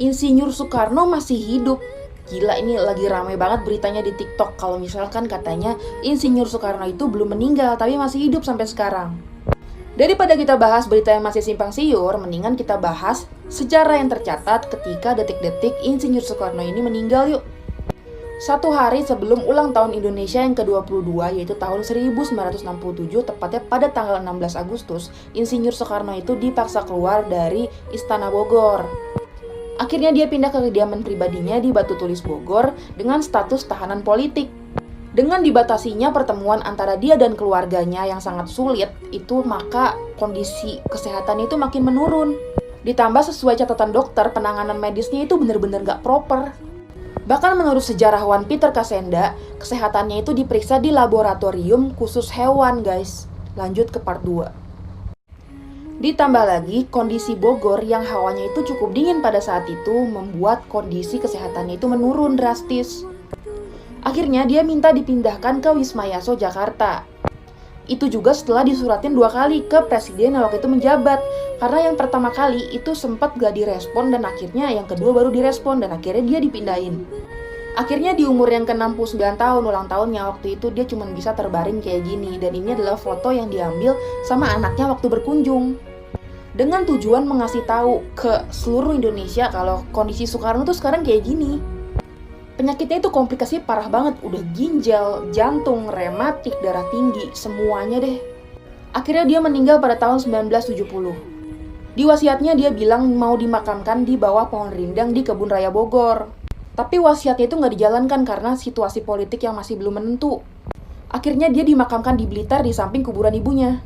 Insinyur Soekarno masih hidup. Gila, ini lagi ramai banget beritanya di TikTok kalau misalkan katanya Insinyur Soekarno itu belum meninggal tapi masih hidup sampai sekarang. Daripada kita bahas berita yang masih simpang siur, mendingan kita bahas sejarah yang tercatat ketika detik-detik Insinyur Soekarno ini meninggal yuk. Satu hari sebelum ulang tahun Indonesia yang ke-22, yaitu tahun 1967, tepatnya pada tanggal 16 Agustus, Insinyur Soekarno itu dipaksa keluar dari Istana Bogor. Akhirnya dia pindah ke kediaman pribadinya di Batu Tulis Bogor dengan status tahanan politik. Dengan dibatasinya pertemuan antara dia dan keluarganya yang sangat sulit, maka kondisi kesehatan itu makin menurun. Ditambah sesuai catatan dokter, penanganan medisnya itu benar-benar gak proper. Bahkan menurut sejarawan Peter Kasenda, kesehatannya itu diperiksa di laboratorium khusus hewan, guys. Lanjut ke part 2. Ditambah lagi, kondisi Bogor yang hawanya itu cukup dingin pada saat itu membuat kondisi kesehatannya itu menurun drastis. Akhirnya dia minta dipindahkan ke Wisma Yaso, Jakarta. Itu juga setelah disuratin 2 kali ke presiden yang waktu itu menjabat. Karena yang pertama kali itu sempat gak direspon dan akhirnya yang kedua baru direspon dan akhirnya dia dipindahin. Akhirnya di umur yang ke-69 tahun ulang tahunnya waktu itu dia cuma bisa terbaring kayak gini. Dan ini adalah foto yang diambil sama anaknya waktu berkunjung. Dengan tujuan mengasih tahu ke seluruh Indonesia kalau kondisi Soekarno tuh sekarang kayak gini. Penyakitnya itu komplikasi parah banget, udah ginjal, jantung, rematik, darah tinggi, semuanya deh. Akhirnya dia meninggal pada tahun 1970. Di wasiatnya dia bilang mau dimakamkan di bawah pohon rindang di Kebun Raya Bogor. Tapi wasiatnya itu nggak dijalankan karena situasi politik yang masih belum menentu. Akhirnya dia dimakamkan di Blitar di samping kuburan ibunya.